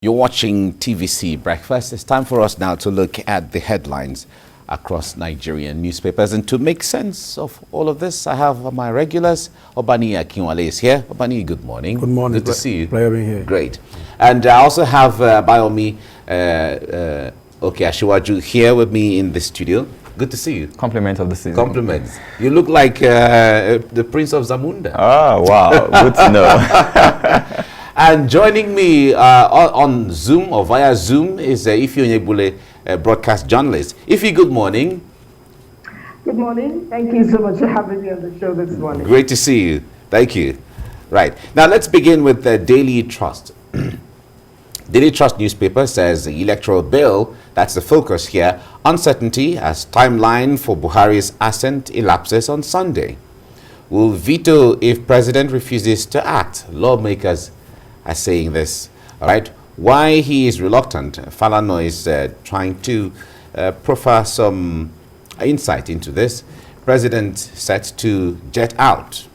You're watching TVC Breakfast. It's time for us now to look at the headlines across Nigerian newspapers. And to make sense of all of this, I have my regulars. Obaniyi Akinwale is here. Obaniyi, good morning. Good morning. Good to see you. Pleasure being here. Great. And I also have Abayomi, Oke-Ashiwaju here with me in the studio. Good to see you. Compliment of the season. Compliments. You look like the Prince of Zamunda. Oh, wow. Good to know. And joining me on Zoom or via Zoom is Ify Onyegbule, broadcast journalist. Ify, good morning. Good morning. Thank you so much for having me on the show this morning. Great to see you. Thank you. Right. Now let's begin with the Daily Trust. Daily Trust newspaper says the electoral bill, that's the focus here, uncertainty as timeline for Buhari's ascent elapses on Sunday. Will veto if president refuses to act. Lawmakers are saying this. All right. Why he is reluctant, Falana is trying to proffer some insight into this. President set to jet out.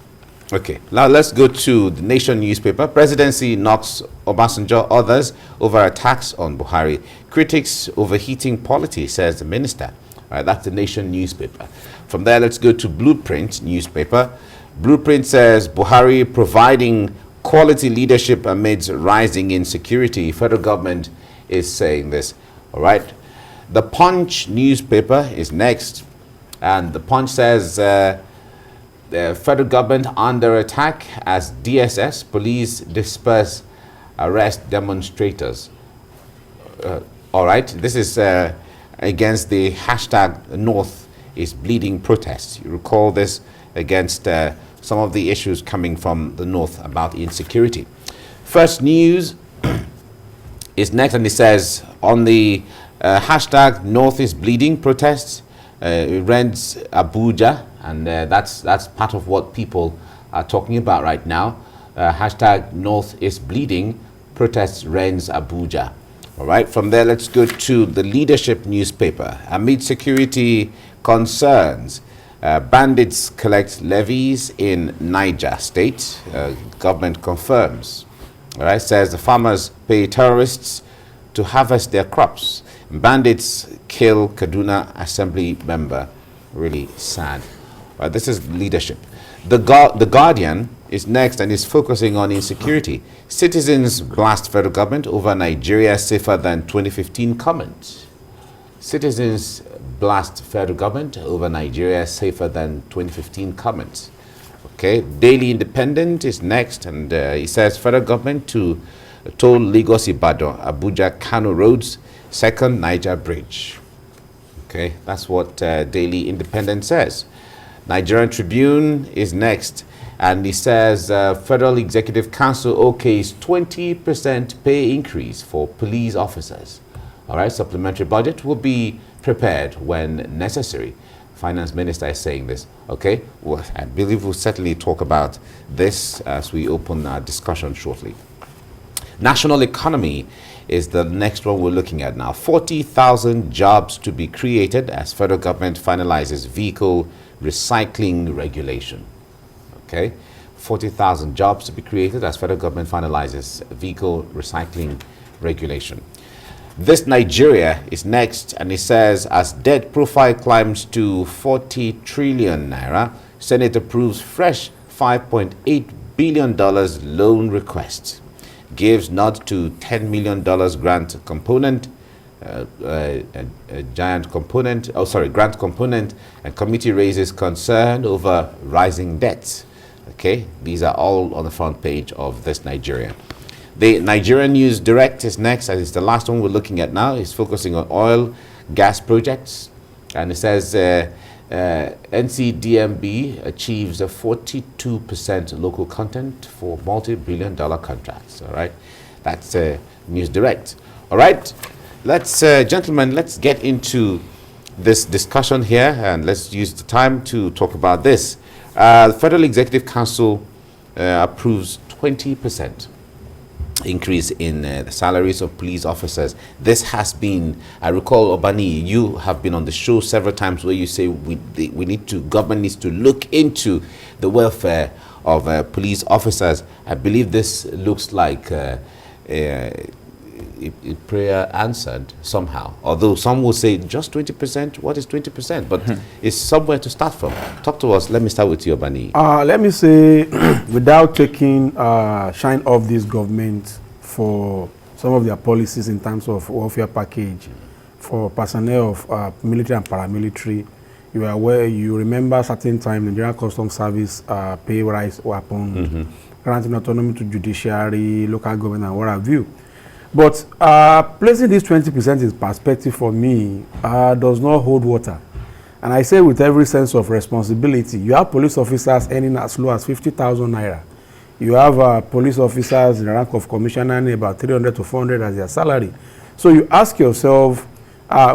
Okay, now let's go to the Nation newspaper. Presidency knocks Obasanjo, others over attacks on Buhari. Critics overheating polity, says the minister. All right, that's the Nation newspaper. From there, let's go to Blueprint newspaper. Blueprint says Buhari providing quality leadership amidst rising insecurity. Federal government is saying this. All right. The Punch newspaper is next. And the Punch says the federal government under attack as DSS, police disperse, arrest demonstrators. All right. This is against the hashtag North is Bleeding protests. You recall this against some of the issues coming from the north about insecurity. First News is next, and it says on the hashtag North is Bleeding protests, RENDS ABUJA, and that's part of what people are talking about right now. Hashtag North is Bleeding protests RENDS ABUJA. All right, from there let's go to the Leadership newspaper. Amid security concerns, bandits collect levies in Niger state. Government confirms. All right, says the farmers pay terrorists to harvest their crops. Bandits kill Kaduna Assembly member. Really sad. This is Leadership. The Guardian is next and is focusing on insecurity. Citizens blast federal government over Nigeria safer than 2015 comment. Citizens blast federal government over Nigeria safer than 2015 comments. Okay, Daily Independent is next, and it says federal government to toll Lagos Ibadan Abuja Kano roads, second Niger bridge. Okay, that's what Daily Independent says. Nigerian Tribune is next, and it says Federal Executive Council okays 20% pay increase for police officers. All right, supplementary budget will be prepared when necessary. Finance Minister is saying this. Okay, well, I believe we'll certainly talk about this as we open our discussion shortly. National economy is the next one we're looking at now. 40,000 jobs to be created as federal government finalizes vehicle recycling regulation. Okay, 40,000 jobs to be created as federal government finalizes vehicle recycling regulation. This Nigeria is next, and it says as debt profile climbs to 40 trillion naira, Senate approves fresh $5.8 billion loan request, gives nod to $10 million grant component, grant component, and committee raises concern over rising debts. Okay, these are all on the front page of this Nigeria. The Nigerian News Direct is next, and it's the last one we're looking at now. It's focusing on oil, gas projects, and it says NCDMB achieves a 42% local content for multi-billion-dollar contracts. All right, that's News Direct. All right, let's, gentlemen, let's get into this discussion here, and let's use the time to talk about this. The Federal Executive Council approves 20% increase in the salaries of police officers. This has been, I recall, Obaniyi, you have been on the show several times where you say government needs to look into the welfare of police officers. I believe this looks like a prayer answered somehow. Although some will say just 20%. What is 20%? But it's somewhere to start from. Talk to us. Let me start with you, Obaniyi. Let me say, without taking shine off this government for some of their policies in terms of welfare package for personnel of military and paramilitary, you are aware, you remember certain time Nigerian Customs Service pay rise happened, granting autonomy to judiciary, local government, and what have you. But placing this 20% in perspective for me does not hold water. And I say with every sense of responsibility, you have police officers earning as low as 50,000 naira. You have police officers in the rank of commissioner earning about 300 to 400 as their salary. So you ask yourself,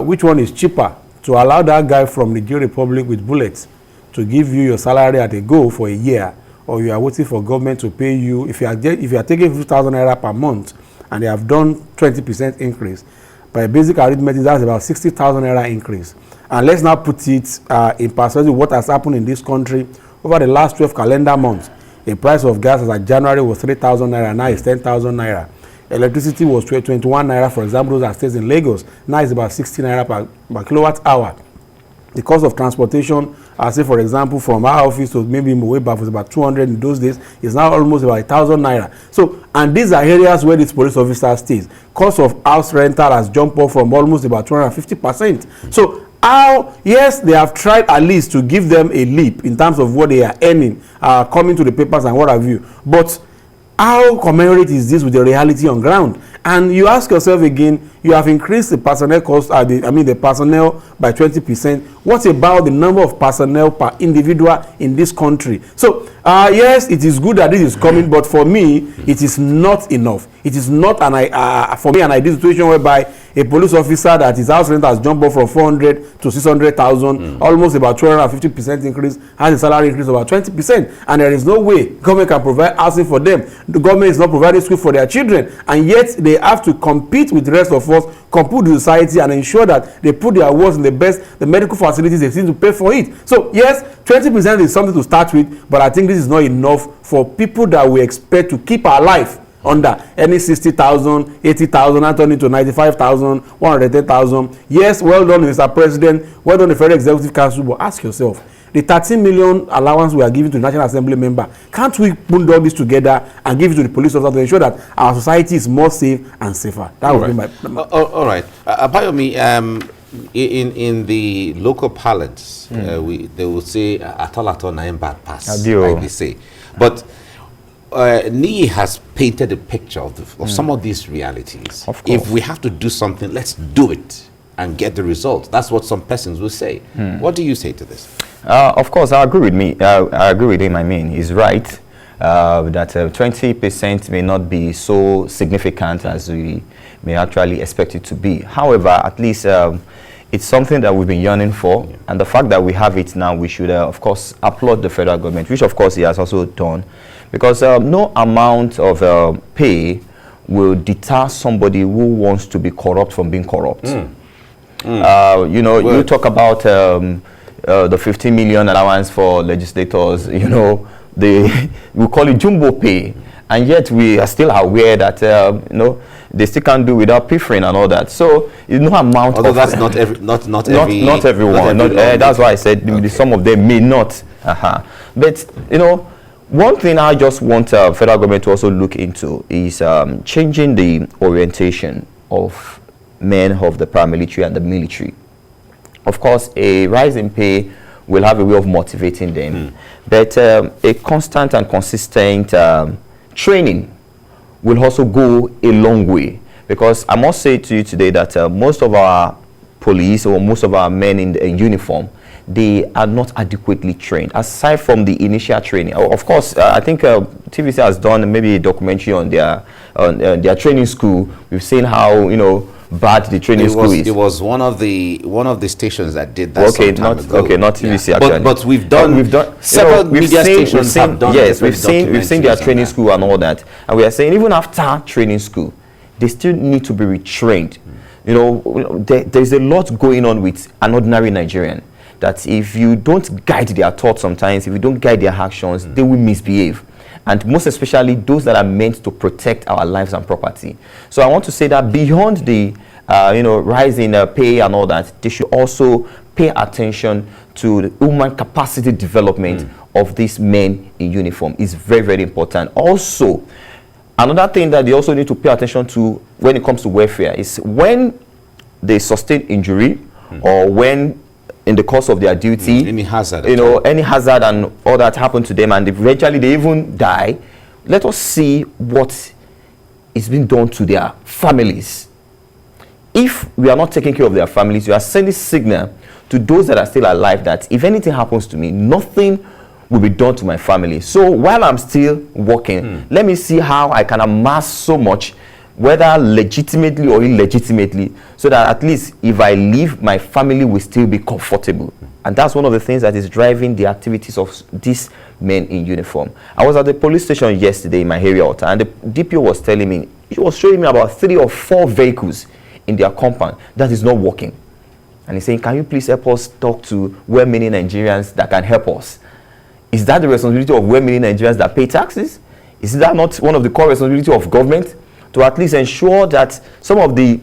which one is cheaper? To allow that guy from Niger Republic with bullets to give you your salary at a go for a year, or you are waiting for government to pay you, if you are taking 50,000 naira per month and they have done 20% increase, by basic arithmetic, that's about 60,000 naira increase. And let's now put it in perspective what has happened in this country over the last 12 calendar months. The price of gas as of January was 3,000 naira, now it's 10,000 naira. Electricity was 21 naira, for example, those are states in Lagos. Now it's about 60 naira per kilowatt hour. The cost of transportation, I say for example, from our office to maybe Moeba was about 200 in those days, is now almost about 1,000 naira. So, and these are areas where this police officer stays. Cost of house rental has jumped up from almost about 250%. So, yes, they have tried at least to give them a leap in terms of what they are earning, coming to the papers and what have you. But how commensurate is this with the reality on ground? And you ask yourself again, you have increased the personnel cost, the personnel by 20%. What about the number of personnel per individual in this country? So, yes, it is good that this is coming, but for me, it is not enough. It is not for me an ideal situation whereby a police officer that his house rent has jumped up from 400 to 600,000, almost about 250% increase, has a salary increase of about 20%, and there is no way government can provide housing for them. The government is not providing school for their children, and yet they have to compete with the rest of us, compete with society, and ensure that they put their words in the medical facilities they seem to pay for it. So yes, 20% is something to start with, but I think this is not enough for people that we expect to keep our life under any 60,000, 80,000, and turning to 95,000, 110,000. Yes, well done, Mr. President. Well done, the Federal Executive Council. But ask yourself, the 13 million allowance we are giving to the National Assembly member, can't we put all this together and give it to the police officers to ensure that our society is more safe and safer? That would be my. All right, Abayomi. In the local parlance, they will say "atolato na bad pass," like they say, but. Nii has painted a picture of some of these realities. Of course. If we have to do something, let's do it and get the results. That's what some persons will say. What do you say to this? Of course, I agree with me. I agree with him. I mean, he's right that 20% may not be so significant as we may actually expect it to be. However, at least it's something that we've been yearning for, and the fact that we have it now, we should, of course, applaud the federal government, which, of course, he has also done. Because no amount of pay will deter somebody who wants to be corrupt from being corrupt. You know, you talk about the 15 million allowance for legislators, you know, we call it jumbo pay. And yet we are still aware that, you know, they still can't do without piffering and all that. So, no amount Although of... that's not everyone. That's why I said some of them may not. But, you know, one thing I just want federal government to also look into is changing the orientation of men of the paramilitary and the military. Of course, a rise in pay will have a way of motivating them, but a constant and consistent training will also go a long way. Because I must say to you today that most of our police or most of our men in uniform, they are not adequately trained, aside from the initial training. Of course, I think TVC has done maybe a documentary on their training school. We've seen how, you know, bad the training school is. It was one of the stations that did that. Okay, not TVC actually. But we've done several media stations have done. Yes, we've seen their training school and all that, and we are saying even after training school, they still need to be retrained. You know, there's a lot going on with an ordinary Nigerian. That if you don't guide their thoughts sometimes, if you don't guide their actions, they will misbehave. and most especially those that are meant to protect our lives and property. So I want to say that beyond the rise in pay and all that, they should also pay attention to the human capacity development of these men in uniform. Is very, very important. Also, another thing that they also need to pay attention to when it comes to welfare is when they sustain injury or when in the course of their duty, any hazard, any hazard and all that happened to them, and eventually they even die. Let us see what is being done to their families. If we are not taking care of their families, we are sending signal to those that are still alive that if anything happens to me, nothing will be done to my family. So while I'm still working, let me see how I can amass so much, whether legitimately or illegitimately, so that at least if I leave, my family will still be comfortable. And that's one of the things that is driving the activities of these men in uniform. I was at the police station yesterday in my area, and the DPO was telling me, he was showing me about 3 or 4 vehicles in their compound that is not working. And he's saying, can you please help us talk to well-meaning Nigerians that can help us? Is that the responsibility of well-meaning Nigerians that pay taxes? Is that not one of the core responsibilities of government to at least ensure that some of the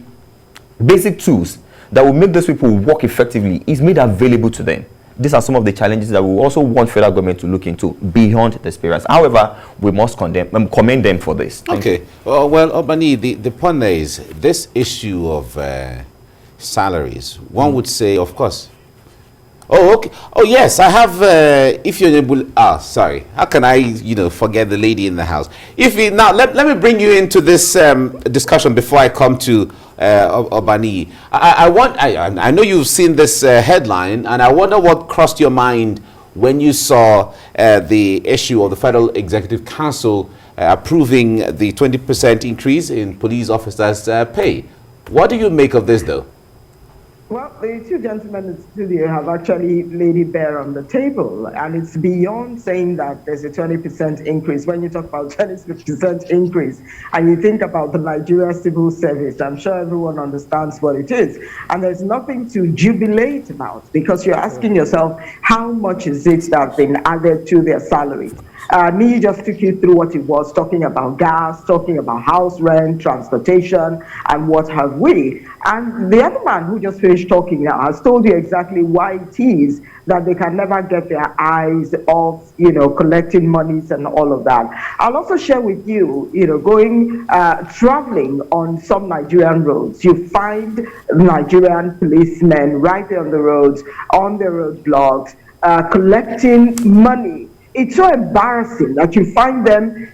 basic tools that will make those people work effectively is made available to them? These are some of the challenges that we also want federal government to look into beyond the experience. However, we must commend them for this. Okay. Well, Obaniyi, the point is this issue of salaries. One would say, of course. Oh, okay. Oh, yes, I have Ify Onyegbule. Sorry. How can I, forget the lady in the house? Ify, now let me bring you into this discussion before I come to Obaniyi. I know you've seen this headline, and I wonder what crossed your mind when you saw the issue of the Federal Executive Council approving the 20% increase in police officers' pay. What do you make of this, though? Well, the two gentlemen in the studio have actually laid it bare on the table, and it's beyond saying that there's a 20% increase. When you talk about 20% increase, and you think about the Nigeria civil service, I'm sure everyone understands what it is, and there's nothing to jubilate about, because you're asking yourself, how much is it that's been added to their salary? Me just took you through what it was, talking about gas, talking about house rent, transportation, and what have we. And the other man who just finished talking now has told you exactly why it is that they can never get their eyes off, collecting monies and all of that. I'll also share with you, traveling on some Nigerian roads, you find Nigerian policemen right there on the roads, on their roadblocks, collecting money. It's so embarrassing that you find them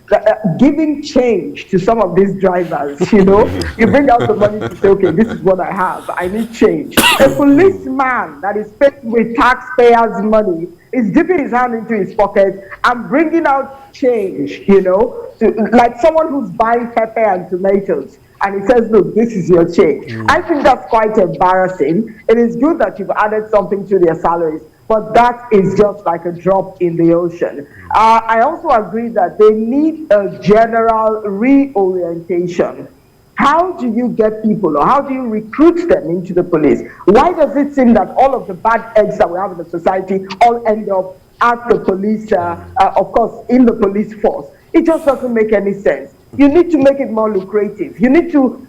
giving change to some of these drivers, You bring out the money to say, okay, this is what I have, I need change. A policeman that is paid with taxpayers' money is dipping his hand into his pocket and bringing out change, like someone who's buying pepper and tomatoes. And he says, look, this is your change. I think that's quite embarrassing. It is good that you've added something to their salaries, but that is just like a drop in the ocean. I also agree that they need a general reorientation. How do you get people, or how do you recruit them into the police? Why does it seem that all of the bad eggs that we have in the society all end up at the police, of course, in the police force? It just doesn't make any sense. You need to make it more lucrative. You need to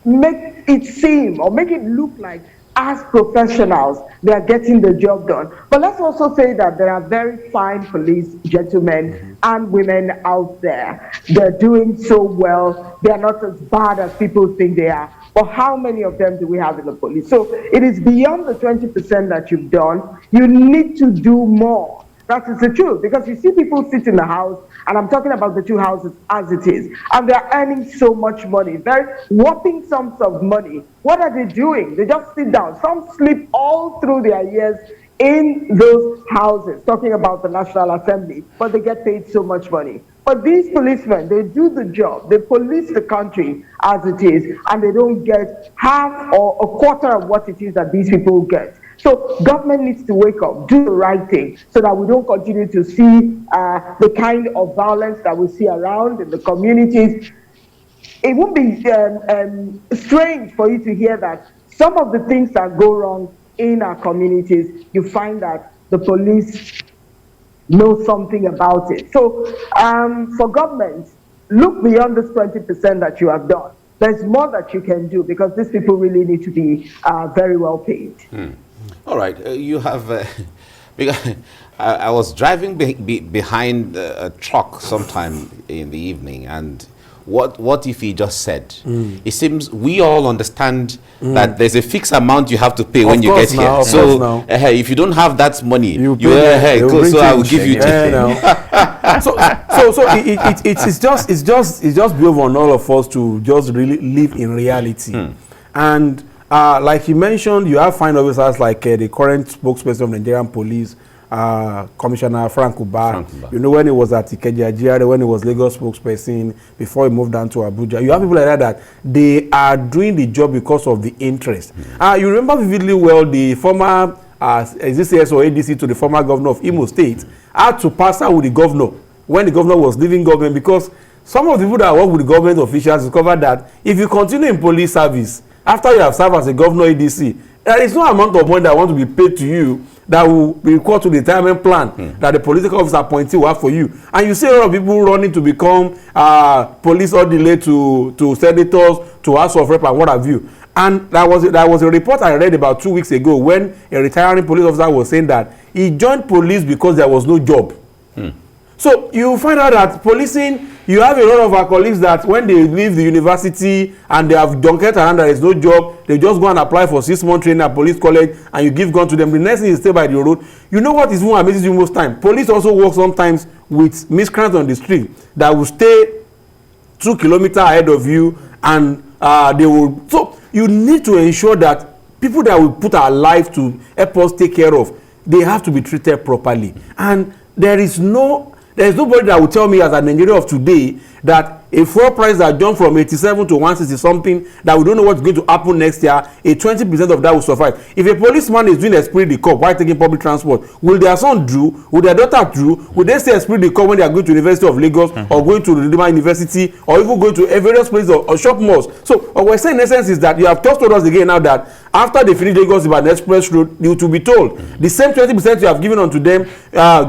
make it seem, or make it look like, as professionals, they are getting the job done. But let's also say that there are very fine police gentlemen and women out there. They're doing so well. They're not as bad as people think they are. But how many of them do we have in the police? So it is beyond the 20% that you've done. You need to do more. That is the truth, because you see people sit in the house, and I'm talking about the two houses as it is, and they're earning so much money, very whopping sums of money. What are they doing? They just sit down. Some sleep all through their years in those houses, talking about the National Assembly, but they get paid so much money. But these policemen, they do the job. They police the country as it is, and they don't get half or a quarter of what it is that these people get. So government needs to wake up, do the right thing, so that we don't continue to see the kind of violence that we see around in the communities. It would be strange for you to hear that some of the things that go wrong in our communities, you find that the police, know something about it. So for government, look beyond this 20% that you have done. There's more that you can do, because these people really need to be very well paid. All right, you have... because I was driving behind a truck sometime in the evening, and what if he just said? It seems we all understand that there's a fixed amount you have to pay when you get here. So if you don't have that money, so I will give you it's just beautiful on all of us to just really live in reality. And like you mentioned, you have fine officers like the current spokesperson of Nigerian police, Commissioner Frank Uba. You know, when he was at Ikeja, when he was Lagos spokesperson, before he moved down to Abuja. You have people like that they are doing the job because of the interest. You remember vividly well the former ZCS or ADC to the former governor of Imo State had to pass out with the governor when the governor was leaving government, because some of the people that work with the government officials discovered that if you continue in police service after you have served as a governor ADC, there is no amount of money that want to be paid to you that will be equal to the retirement plan that the political officer appointee will have for you. And you see a lot of people running to become police orderly to senators, to House of Rep and what have you. And there was a report I read about 2 weeks ago when a retiring police officer was saying that he joined police because there was no job. So you find out that policing, you have a lot of our colleagues that when they leave the university and they have junket around, there is no job, they just go and apply for 6-month training at police college and you give gun to them. The next thing is stay by the road. You know what is even amazes you most time? Police also work sometimes with miscreants on the street that will stay 2 kilometers ahead of you, and they will. So you need to ensure that people that will put our life to help us take care of, they have to be treated properly. And there is nobody that will tell me as a Nigerian of today that a fuel price that jumped from 87 to 160 something, that we don't know what's going to happen next year, a 20% of that will survive. If a policeman is doing esprit de corps while taking public transport, will their son do? Will their daughter do? Will they say esprit de corps when they are going to University of Lagos or going to Redeemer University or even going to various places or shop malls? So what we're saying in essence is that you have just told us again now that after they finish Lagos by the express road, you to be told the same 20% you have given unto them,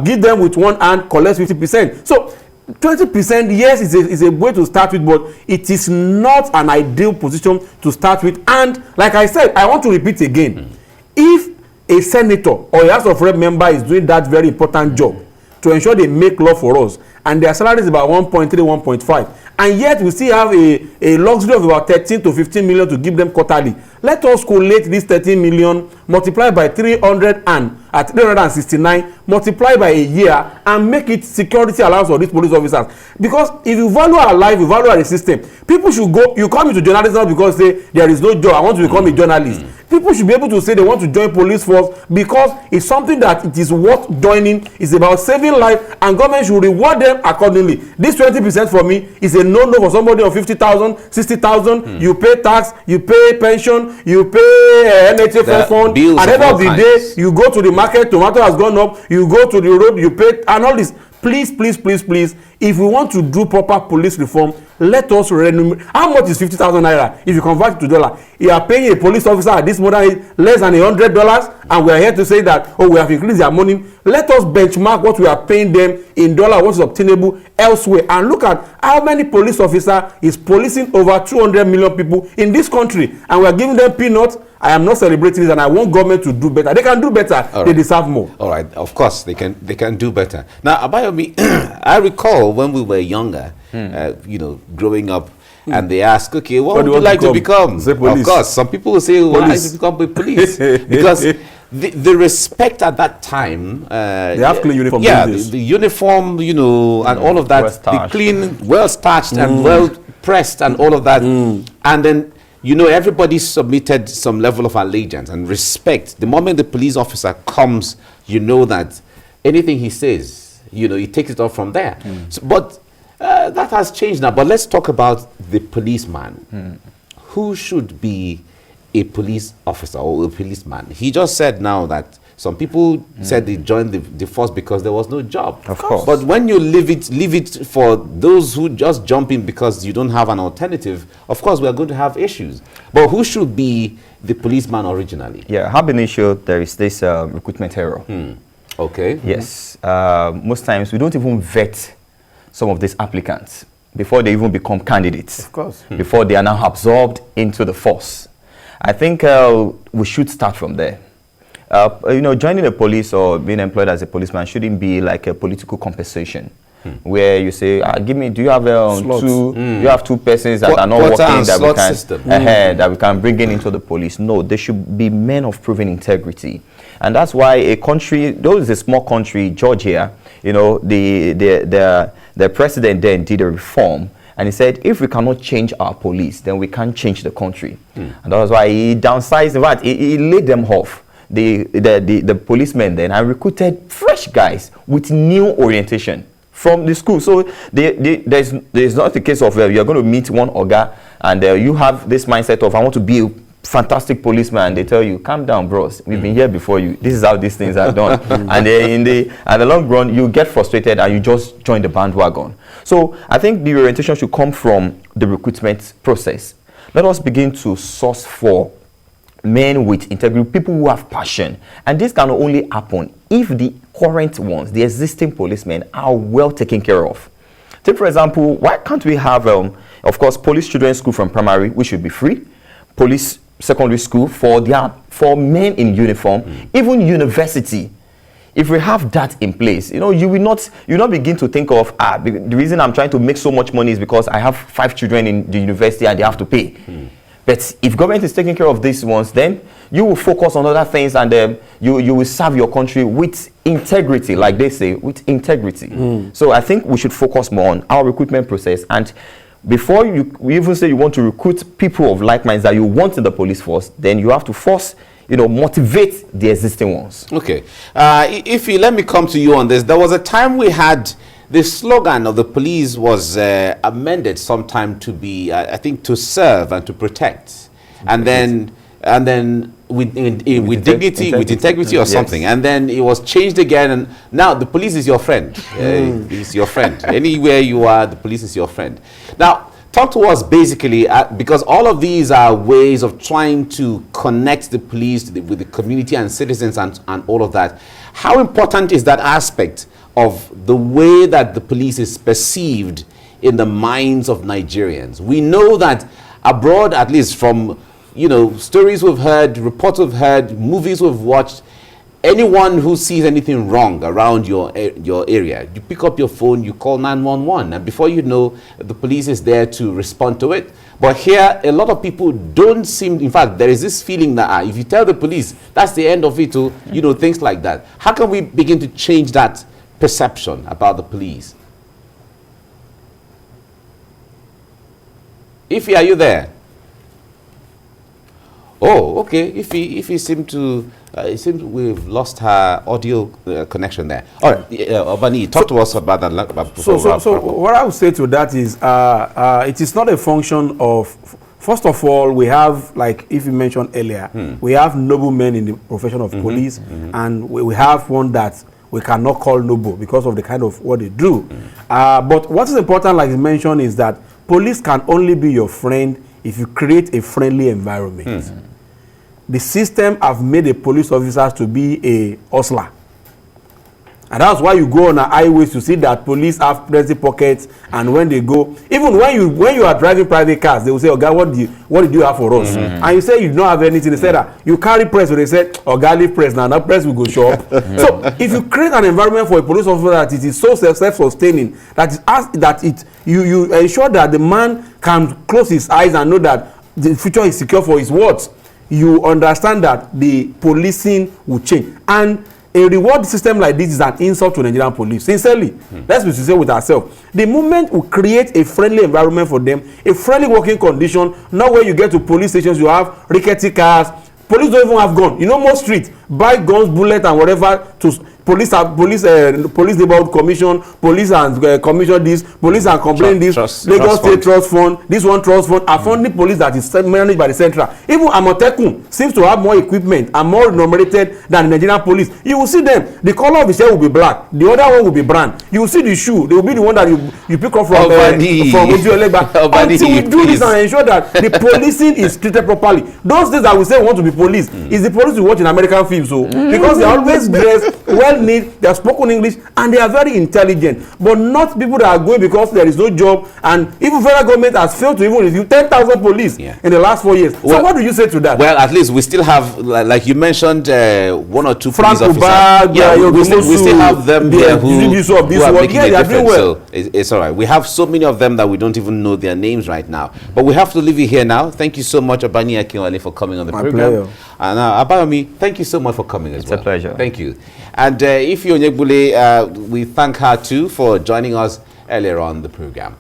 give them with one hand, collect 50%. So 20%, yes, is a way to start with, but it is not an ideal position to start with. And like I said, I want to repeat again, if a senator or a House of Rep member is doing that very important job to ensure they make law for us, and their salary is about 1.3, 1.5, and yet we still have a luxury of about 13 to 15 million to give them quarterly. Let us collate this 13 million, multiply by 369, multiply by a year, and make it security allowance for these police officers. Because if you value our life, you value our system, people should go, you come into journalism because say there is no job, I want to become a journalist. People should be able to say they want to join police force because it's something that it is worth joining. It's about saving life, and government should reward them accordingly. This 20% for me is a no-no for somebody of 50,000, 60,000. You pay tax, you pay pension, you pay NHFL fund. At the end of the day, you go to the market, tomato has gone up, you go to the road, you pay, and all this. Please, please, please, please, if we want to do proper police reform, let us remunerate. How much is 50,000 naira? If you convert it to dollar, you are paying a police officer at this moment less than $100, and we are here to say that, oh, we have increased their money. Let us benchmark what we are paying them in dollar, what is obtainable elsewhere, and look at how many police officer is policing over 200 million people in this country, and we are giving them peanuts. I am not celebrating this, and I want government to do better. They can do better. Right. They deserve more. All right, of course they can do better. Now, Abayomi, I recall when we were younger, growing up, and they ask, okay, what would you like to become? Of course, some people will say, well, I like to become a police because the respect at that time. They have clean uniform. Yeah, the uniform, and all of that. The clean, well starched and well pressed, and all of that, and then. Everybody submitted some level of allegiance and respect. The moment the police officer comes, that anything he says, he takes it off from there. So, but that has changed now. But let's talk about the policeman. Who should be a police officer or a policeman? He just said now that some people said they joined the force because there was no job. Of course. But when you leave it for those who just jump in because you don't have an alternative, of course we are going to have issues. But who should be the policeman originally? Yeah, ab initio, there is this recruitment error. Okay. Yes. Most times we don't even vet some of these applicants before they even become candidates. Of course. Before they are now absorbed into the force. I think we should start from there. Joining the police or being employed as a policeman shouldn't be like a political compensation. Where you say, do you have you have two persons that are not working that we can that we can bring in into the police? No, they should be men of proven integrity, and that's why a country, though it's a small country, Georgia, the president then did a reform, and he said, if we cannot change our police, then we can't change the country, and that's why he downsized. In fact, he laid them off. The policemen then and recruited fresh guys with new orientation from the school. So there's not the case of you're going to meet one Oga and you have this mindset of I want to be a fantastic policeman, and they tell you, calm down bros, we've been here before you, this is how these things are done. And in the long run you get frustrated and you just join the bandwagon. So I think the orientation should come from the recruitment process. Let us begin to source for men with integrity, people who have passion, and this can only happen if the current ones, the existing policemen, are well taken care of. Take for example, why can't we have of course police children's school from primary, which should be free, police secondary school for men in uniform, even university. If we have that in place, you will not begin to think of the reason I'm trying to make so much money is because I have 5 children in the university and they have to pay. But if government is taking care of these ones, then you will focus on other things, and you will serve your country with integrity, like they say, with integrity. So I think we should focus more on our recruitment process. And before you even say you want to recruit people of like minds that you want in the police force, then you have to first, motivate the existing ones. Okay. Ify, let me come to you on this. There was a time we had the slogan of the police was amended sometime to be, I think, to serve and to protect, and then with dignity, with integrity, or something, and then it was changed again, and now the police is your friend. It's your friend. Anywhere you are, the police is your friend. Now, talk to us basically, because all of these are ways of trying to connect the police with the community and citizens and all of that. How important is that aspect of the way that the police is perceived in the minds of Nigerians? We know that abroad, at least from stories we've heard, reports we've heard, movies we've watched, anyone who sees anything wrong around your area, you pick up your phone, you call 911, and before you know, the police is there to respond to it. But here, a lot of people don't seem, in fact, there is this feeling that if you tell the police, that's the end of it, things like that. How can we begin to change that perception about the police? Ify, are you there? Oh, okay. Ify seems we've lost her audio connection there. All right, Obaniyi, talk to us about that. So what I would say to that is, it is not a function of. First of all, we have, like if you mentioned earlier, we have noble men in the profession of police, and we have one that we cannot call noble because of the kind of what they do. But what is important, like you mentioned, is that police can only be your friend if you create a friendly environment. The system have made the police officers to be a hustler. And that's why you go on the highways to see that police have plenty pockets, and when they go, even when you are driving private cars, they will say, "Oga, what did you have for us?" And you say you don't have anything. They say that you carry press, so they say, "Oga, leave press now. That press will go show up." So if you create an environment for a police officer that it is so self-sustaining, you ensure that the man can close his eyes and know that the future is secure for his words, you understand that the policing will change. And a reward system like this is an insult to Nigerian police. Sincerely, let's be sincere with ourselves. The moment we create a friendly environment for them, a friendly working condition, not where you get to police stations, you have rickety cars. Police don't even have guns. Most streets buy guns, bullets, and whatever to police neighborhood commission, police and commission this, police and complain this, Lagos State Trust Fund, this one trust fund are funding police that is managed by the central. Even Amotekun seems to have more equipment and more remunerated than the Nigerian police. You will see them, the color of the shirt will be black, the other one will be brown. You will see the shoe, they will be the one that you pick up from Ojuelegba. Until we do this and ensure that the policing is treated properly. Those days that we say we want to be police is the police we watch in American films, because they always dress well well neat, they have spoken English, and they are very intelligent. But not people that are going because there is no job, and even federal government has failed to even review 10,000 police in the last 4 years. Well, so what do you say to that? Well, at least we still have, like you mentioned, 1 or 2 police officers. We still have them there who are making a difference. Well. So it's all right. We have so many of them that we don't even know their names right now. But we have to leave you here now. Thank you so much, Obaniyi Akinwale, for coming on the program. Pleasure. And Abayomi, thank you so much for coming as well. It's a pleasure. Thank you. And Ify Onyegbule, we thank her too for joining us earlier on the program.